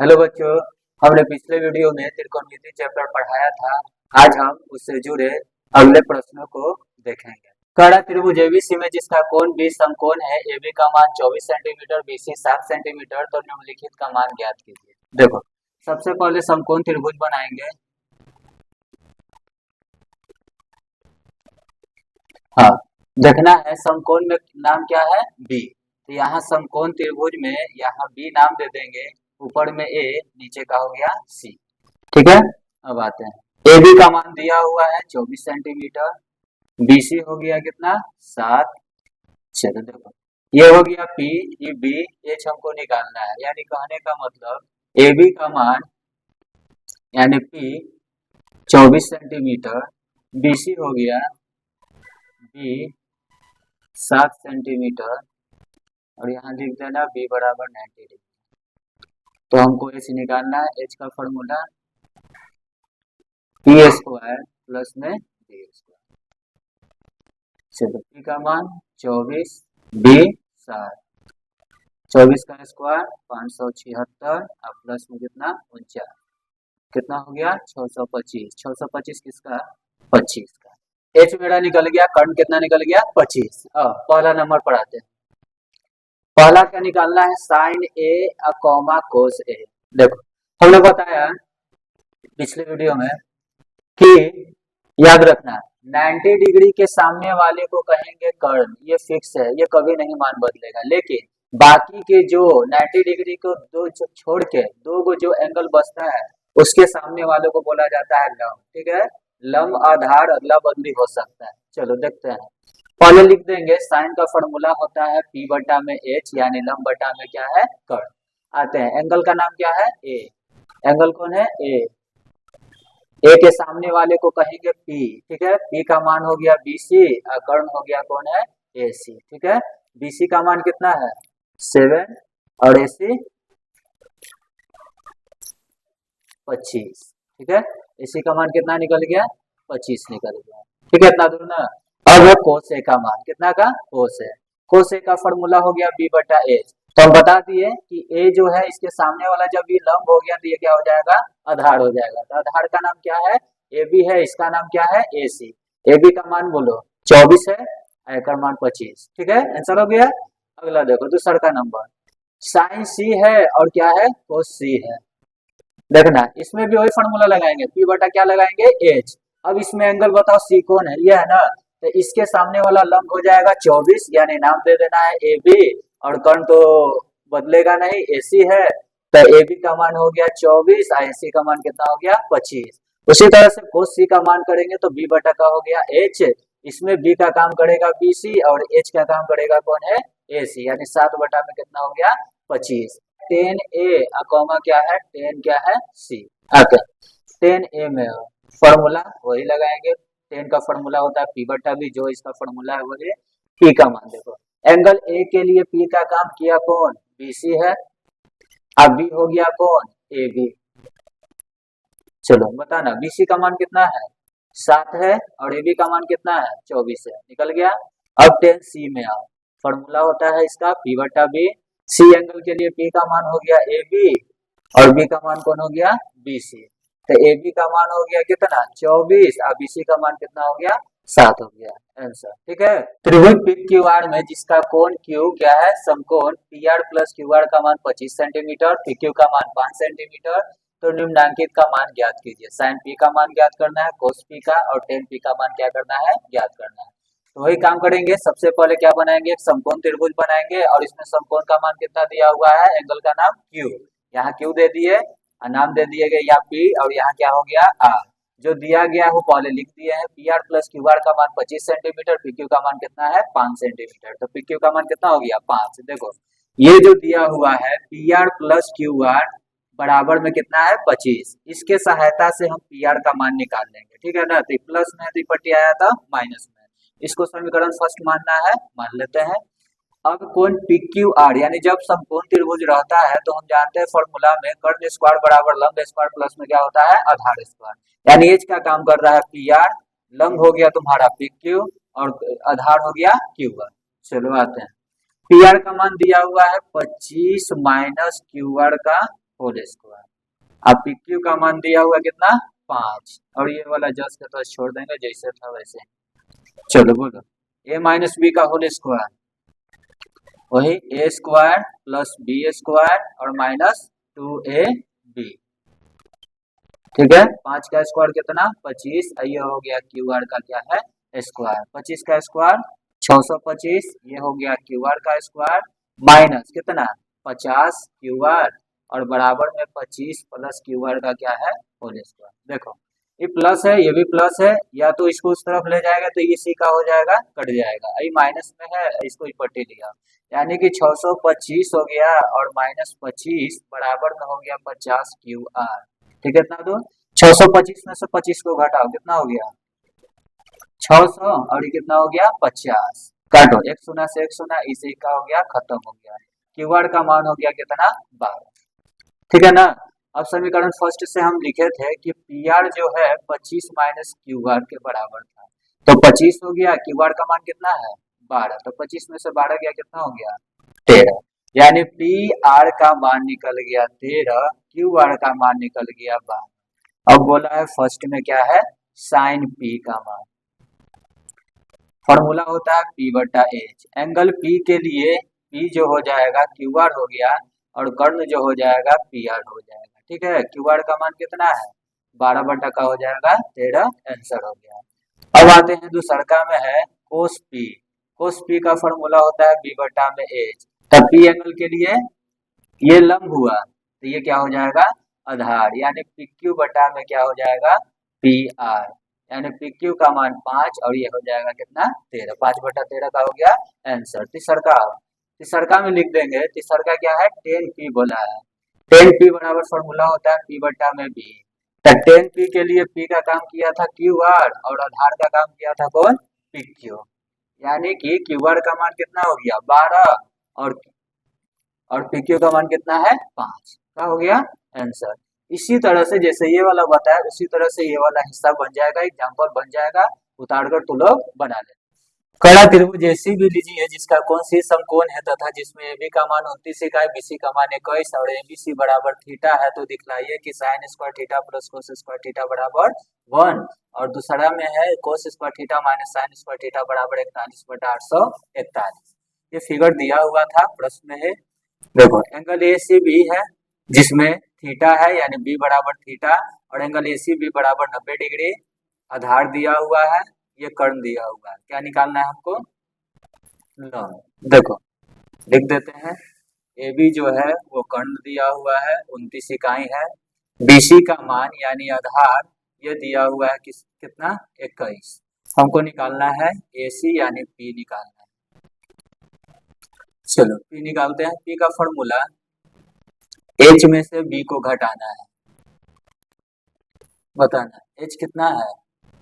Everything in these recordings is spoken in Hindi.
हेलो बच्चों, हमने पिछले वीडियो में त्रिकोणमिति चैप्टर पढ़ाया था। आज हम उससे जुड़े अगले प्रश्नों को देखेंगे। कड़ा त्रिभुज एबीसी में जिसका कोण 20 समकोण है, एबी का मान 24 सेंटीमीटर, बीसी 7 सेंटीमीटर, तो निम्नलिखित का मान ज्ञात कीजिए। देखो, सबसे पहले समकोण त्रिभुज बनाएंगे। हाँ, देखना है समकोण में नाम क्या है, बी। तो यहाँ समकोण त्रिभुज में यहाँ बी नाम दे देंगे, ऊपर में ए, नीचे का हो गया सी। ठीक है, अब आते हैं। ए बी का मान दिया हुआ है 24 सेंटीमीटर, बीसी हो गया कितना 7। चलो देखो, ये हो गया पी, ये बी, एच हमको निकालना है। यानी कहने का मतलब ए बी का मान यानी पी 24 सेंटीमीटर, बीसी हो गया बी 7 सेंटीमीटर, और यहाँ लिख देना बी बराबर 90 डिग्री। तो हमको एच निकालना है। एच का फॉर्मूला पी स्क्वायर प्लस में बी स्क्वायर। चलो, पी का मान 24, बी 7, 24 का स्क्वायर 576 और प्लस में कितना 49, कितना हो गया 625। 625 किसका 25 का। एच मेरा निकल गया, कर्ण कितना निकल गया 25। पहला नंबर पर आते हैं। पहला क्या निकालना है, साइन ए कॉमा कोस ए। देखो, हमने बताया पिछले वीडियो में कि याद रखना 90 डिग्री के सामने वाले को कहेंगे कर्ण, ये फिक्स है, ये कभी नहीं मान बदलेगा। लेकिन बाकी के जो 90 डिग्री को दो छोड़ के दो को जो एंगल बचता है उसके सामने वाले को बोला जाता है लंब। ठीक है, लंब आधार अदला बदली हो सकता है। चलो देखते हैं। पहले लिख देंगे साइन का फॉर्मूला होता है पी बटा में एच, यानी लंब बटा में क्या है कर्ण। आते हैं, एंगल का नाम क्या है ए। एंगल कौन है ए। ए के सामने वाले को कहेंगे पी। ठीक है, पी का मान हो गया बीसी और कर्ण हो गया कौन है ए सी। ठीक है, बीसी का मान कितना है 7 और ए सी 25। ठीक है, एसी का मान कितना निकल गया 25 निकल गया। ठीक है, इतना दूर ना। अब है कोस ए का मान, कितना का कोस ए। कोस ए का फॉर्मूला हो गया बी बटा एच। तो हम बता दिए कि ए जो है इसके सामने वाला जब ये लंब हो गया तो ये क्या हो जाएगा आधार हो जाएगा। तो आधार का नाम क्या है ए बी है, इसका नाम क्या है ए सी। ए बी का मान बोलो 24 है, ए का मान 25। ठीक है, आंसर हो गया। अगला देखो, दूसरा का नंबर साइन सी है और क्या है कोस सी है। देखना, इसमें भी वही फॉर्मूला लगाएंगे, पी बटा क्या लगाएंगे एच। अब इसमें एंगल बताओ सी कौन है, ये है ना। तो इसके सामने वाला लंब हो जाएगा 24, यानी नाम दे देना है ए बी, और कर्ण तो बदलेगा नहीं, एसी है। तो ए बी का मान हो गया 24 और एसी का मान कितना हो गया 25। उसी तरह से कोस सी का मान करेंगे तो बी बटा का हो गया एच। इसमें बी का काम करेगा बीसी और एच का काम करेगा कौन है एसी, यानी 7 बटा में कितना हो गया 25। 10 ए कॉमा क्या है 10 क्या है सी। आके 10 ए में फॉर्मूला वही लगाएंगे। 10 का फॉर्मूला होता है पी बटा बी, जो इसका फॉर्मूला है वही पी का मान। देखो, एंगल ए के लिए पी का काम किया कौन बीसी है, अब बी हो गया कौन ए बी। चलो बताना, बीसी का मान कितना है 7 है और ए बी का मान कितना है 24 है, निकल गया। अब 10 सी में आओ, फॉर्मूला होता है इसका पी बटा बी। सी एंगल के लिए पी का मान हो गया ए बी और बी का मान कौन हो गया बी सी। तो ए बी का मान हो गया कितना 24 और बी सी का मान कितना हो गया 7 हो गया आंसर। ठीक है, त्रिभुज पी क्यू आर में जिसका कोण क्यू क्या है समकोण P R plus Q R का मान 25 सेंटीमीटर, पी क्यू का मान 5 सेंटीमीटर, तो निम्नांकित का मान ज्ञात कीजिए। साइन पी का मान ज्ञात करना है, कोस पी का, और टेन पी का मान क्या करना है ज्ञात करना है। तो वही काम करेंगे। सबसे पहले क्या बनाएंगे, एक समकोण त्रिभुज बनाएंगे और इसमें समकोण का मान कितना दिया हुआ है, एंगल का नाम क्यू, यहाँ क्यू दे दिए, नाम दे दिए गए या पी, और यहाँ क्या हो गया आर। जो दिया गया है वो पहले लिख दिए हैं। P R plus Q R का मान 25 सेंटीमीटर, पी क्यू का मान कितना है 5 सेंटीमीटर, तो पी क्यू का मान कितना हो गया 5। देखो, ये जो दिया हुआ है P R plus Q R बराबर में कितना है 25, इसके सहायता से हम पी आर का मान निकाल लेंगे। ठीक है ना, तो प्लस में तो पट्टी आया था माइनस में, इसको समीकरण फर्स्ट मानना है, मान लेते हैं। अब कोण पी क्यू आर, यानी जब समकोण त्रिभुज रहता है तो हम जानते हैं फॉर्मूला में कर्ण स्क्वायर बराबर लंब स्क्वायर प्लस में क्या होता है आधार स्क्वायर, यानी एच का काम कर रहा है पी आर, लंब हो गया तुम्हारा पी क्यू और आधार हो गया क्यू आर। चलो आते हैं, पी आर का मान दिया हुआ है 25 माइनस क्यू आर का होल स्क्वायर। अब पी क्यू का मान दिया हुआ कितना 5, और ये वाला जस्ट के तो छोड़ देंगे जैसे था वैसे। चलो बोलो ए माइनस बी का होल स्क्वायर, वही ए स्क्वायर प्लस बी स्क्वायर और माइनस 2ab। ठीक है, 5 का स्क्वायर कितना 25, ये हो गया क्यू आर का क्या है स्क्वायर, 25 का स्क्वायर 625, ये हो गया क्यू आर का स्क्वायर माइनस कितना 50 क्यू आर और बराबर में 25 प्लस क्यू आर का क्या है होल स्क्वायर। देखो ये प्लस है ये भी प्लस है, या तो इसको उस तरफ ले जाएगा तो ये सी का हो जाएगा कट जाएगा, ये माइनस में है इसको पट्टी लिया, यानी कि 625 हो गया और माइनस 25 बराबर में हो गया 50 क्यू आर। ठीक है, इतना दो 625 में से 25 को घटाओ कितना हो गया 600 और ये कितना हो गया 50, काटो एक शून्य से एक शून्य, इसे का हो गया खत्म हो गया, क्यूआर का मान हो गया कितना 12। ठीक है ना। अब समीकरण फर्स्ट से हम लिखे थे कि पी आर जो है 25 माइनस क्यू आर के बराबर था, तो 25 हो गया, क्यू आर का मान कितना है 12, तो 25 में से 12 गया कितना हो गया 13, यानी पी आर का मान निकल गया 13, क्यू आर का मान निकल गया 12। अब बोला है फर्स्ट में क्या है साइन पी का मान, फॉर्मूला होता है पी बटा एच, एंगल पी के लिए पी जो हो जाएगा क्यू आर हो गया और कर्ण जो हो जाएगा पी आर हो जाएगा। ठीक है, क्यू आर का मान कितना है 12 बटा का हो जाएगा 13, आंसर हो गया। अब आते हैं दूसरका में है कोस पी, कोस पी का फॉर्मूला होता है बी बटा में एच, तब पी एंगल के लिए ये लंब हुआ तो ये क्या हो जाएगा आधार, यानी पी क्यू बटा में क्या हो जाएगा पी आर, यानी पी क्यू का मान 5 और ये हो जाएगा कितना 13, 5 बटा 13 का हो गया आंसर। तीसरका में लिख देंगे, तीसरका क्या है 10p बोला है, 10p बराबर फॉर्मूला होता है p बटा में b, तो 10p के लिए p का काम किया था क्यू आर और आधार का काम किया था कौन पी क्यू, यानी कि क्यू आर का मान कितना हो गया 12 और पी क्यू का मान कितना है 5 का हो गया आंसर। इसी तरह से जैसे ये वाला बताया उसी तरह से ये वाला हिस्सा बन जाएगा, एग्जाम्पल बन जाएगा, उतार कर तू लोग बना ले। कड़ा त्रिभुज ऐसी भी लीजिए जिसका कौन सी समकोण है तथा जिसमें ए बी का मान 29 इकाई, बी सी का मान 21 और ए बी सी बराबर थीटा है, तो दिखलाइए कि sine square theta plus cos square theta बराबर 1, और दूसरा में है cos square theta minus sine square theta बराबर 41 बटा 841। ये फिगर दिया हुआ था प्रश्न में है। देखो एंगल ए सी बी है जिसमें थीटा है यानी बी बराबर थीटा, और एंगल ए सी बी बराबर 90 डिग्री, आधार दिया हुआ है, ये कर्ण दिया हुआ है, क्या निकालना है हमको लंब। देखो लिख देते हैं ए बी जो है वो कर्ण दिया हुआ है 29 इकाई है, बी सी का मान यानी आधार ये दिया हुआ है कितना 21, हमको निकालना है ए सी यानी पी निकालना है। चलो पी निकालते हैं, पी का फॉर्मूला एच में से बी को घटाना है, बताना एच कितना है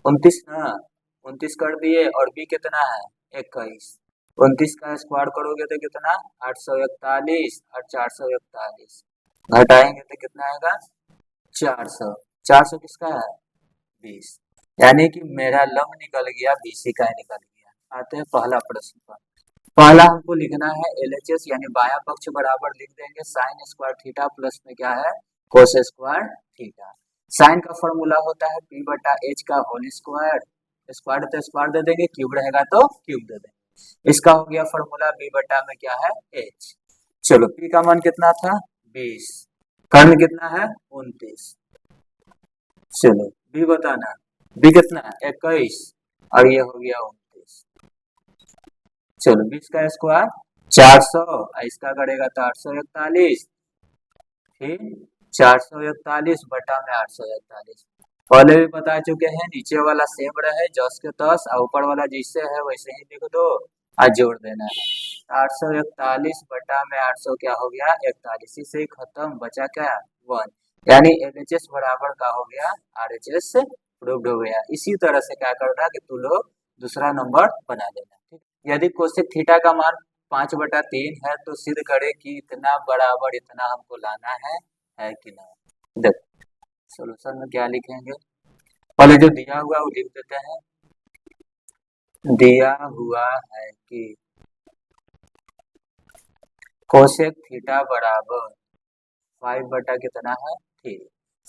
29 ना, 29 कर दिए और बी कितना है 21, 29 का स्क्वायर करोगे तो कितना 841 और 441 घटाएंगे तो कितना आएगा 400, 400 किसका है 20, यानी कि मेरा लंब निकल गया बीसी का निकल गया। आते हैं पहला प्रश्न पर, पहला हमको लिखना है LHS यानी बाया पक्ष बराबर लिख देंगे साइन स्क्वायर थीटा प्लस में क्या है कोस स्क्वायर थीटा, साइन का फॉर्मूला होता है पी बटा एच का होल स्क्वायर, स्क्वायर तो स्क्वायर दे देंगे, क्यूब रहेगा तो क्यूब दे देंगे, इसका हो गया फॉर्मूला बी बटा में क्या है एच। चलो पी का मान कितना था 20, कर्ण कितना है 29, चलो बी बताना, बी कितना 21 और ये हो गया 29, चलो 20 का स्क्वायर 400, इसका करेगा तो 841, फिर 441 बटा में 841, पहले भी बता चुके हैं नीचे वाला सेम रहे जस के तस और ऊपर वाला जैसे है वैसे ही लिख दो, आज जोड़ देना है 841 बटा में 800 क्या हो गया 41, इसे ही खत्म बचा क्या 1, यानी LHS बराबर का हो गया RHS प्रूव्ड हो गया। इसी तरह से क्या करना कि तू लोग दूसरा नंबर बना लेना। ठीक, यदि कोसेक थीटा का मान 5 बटा 3 है तो सिद्ध करे कि इतना बराबर इतना हमको लाना है कि नहीं। देखो सोल्यूशन में क्या लिखेंगे, पहले जो दिया हुआ वो लिख देते हैं, दिया हुआ है कि कोसेक थीटा बराबर 5 बटा कितना है 3।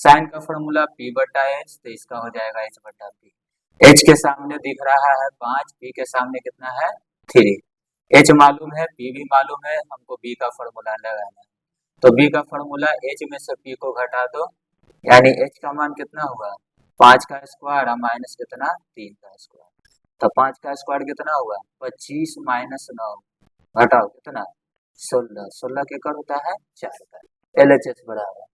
साइन का फॉर्मूला P बटा H, तो इसका हो जाएगा H बटा P। H के सामने दिख रहा है 5, P के सामने कितना है 3। H मालूम है, P भी मालूम है, हमको B का फॉर्मूला लगाना है। तो B का फॉर्मूला H में से P को घटा दो, यानी H का मान कितना हुआ 5 का स्क्वायर और माइनस कितना 3 का स्क्वायर। तो 5 का स्क्वायर कितना हुआ 25 माइनस 9 घटाओ कितना 16। 16 के कर होता है 4 का। LHS बराबर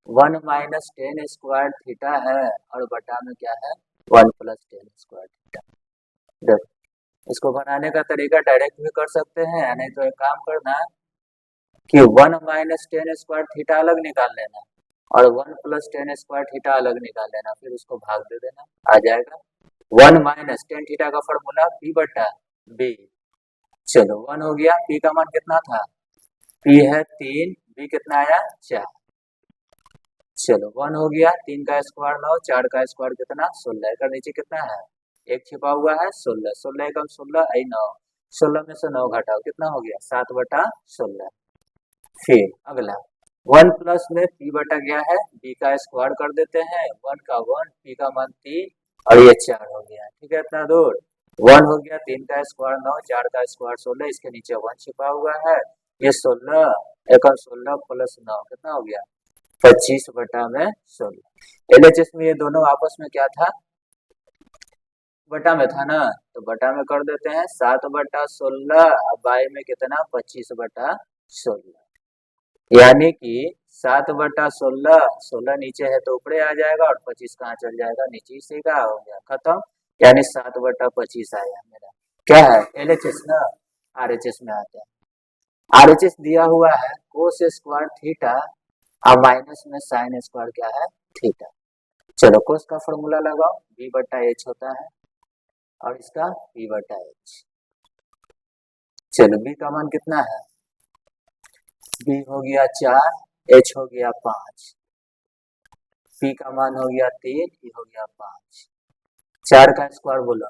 1 माइनस 10 स्क्वायर थीटा है और बटा में क्या है 1 प्लस 10 स्क्वायर थीटा। देखो इसको बनाने का तरीका डायरेक्ट भी कर सकते हैं, नहीं तो एक काम करना कि 1 माइनस 10 स्क्वायर थीटा अलग निकाल लेना और 1 प्लस 10 स्क्वायर थीटा अलग निकाल लेना, फिर उसको भाग दे देना, आ जाएगा 1 माइनस 10 थीटा का फॉर्मूला P बटा B। चलो 1 हो गया, P का मान कितना था P है 3, B कितना आया 4। चलो 1 हो गया, 3 का स्क्वायर 9, 4 का स्क्वायर कितना 16, का नीचे कितना है 1 छिपा हुआ है 16, 16 एकम 16 आई 9, 16 में से 9 घटाओ कितना हो गया 7 बटा 16। फिर अगला 1 प्लस में P बटा गया है B का स्क्वायर कर देते हैं, 1 का 1, P का मान 3 और ये 4 हो गया, ठीक है इतना दूर 1 हो गया, 3 का स्क्वायर 9, 4 का स्क्वायर 16, इसके नीचे 1 छिपा हुआ है, ये 16 एकम 16 प्लस 9 कितना हो गया 25 बटा में 16। LHS में ये दोनों आपस में क्या था बटा में था ना, तो बटा में कर देते हैं 7 बटा 16, अब बाई में कितना 25 बटा 16, यानी कि 7 बटा 16, 16 नीचे है तो ऊपरे आ जाएगा और 25 कहाँ चल जाएगा नीचे से, क्या हो गया खत्म, यानी 7 बटा 25 आया मेरा। क्या है LHS ना, RHS में आते हैं। RHS दिया हुआ है कोस स्क्वायर थीटा और माइनस में साइन स्क्वायर क्या है थीटा। चलो कोस का फॉर्मूला लगाओ B बटा H होता है और इसका P बटा H। चलो B का मान कितना है B हो गया 4, H हो गया 5, P का मान हो गया 3, E हो गया 5। 4 का स्क्वायर बोलो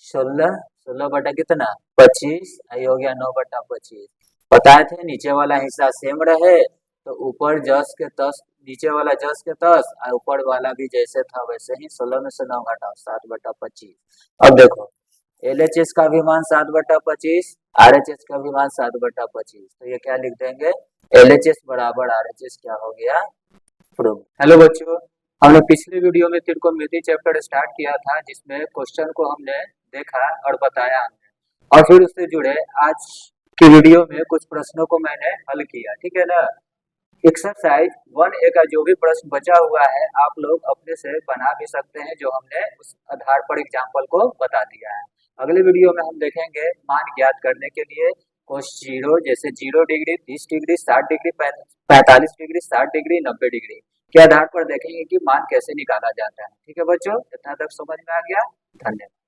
16, 16 बटा कितना 25, आई हो गया 9 बटा 25। बताए थे नीचे वाला हिस्सा सेम रहे तो ऊपर जस के तस, नीचे वाला जस के तस और ऊपर वाला भी जैसे था वैसे ही, 16 में से 9 घटाओ 7 बटा 25। अब देखो LHS का भी मान 7 बटा 25, RHS का भी मान 7 बटा 25, तो ये क्या लिख देंगे LHS बराबर RHS क्या हो गया प्रूव। हेलो बच्चों, हमने पिछले वीडियो में त्रिकोणमिति चैप्टर स्टार्ट किया था जिसमें क्वेश्चन को हमने देखा और बताया हमने, और फिर उससे जुड़े आज की वीडियो में कुछ प्रश्नों को मैंने हल किया, ठीक है ना। एक्सरसाइज 1A का जो भी प्रश्न बचा हुआ है आप लोग अपने से बना भी सकते हैं, जो हमने उस आधार पर एग्जाम्पल को बता दिया है। अगले वीडियो में हम देखेंगे मान ज्ञात करने के लिए कोस 0, जैसे 0 degree 30 degree 60 degree 45 degree 60 degree 90 degree के आधार पर देखेंगे कि मान कैसे निकाला जाता है। ठीक है बच्चों, इतना तक समझ में आ गया, धन्यवाद।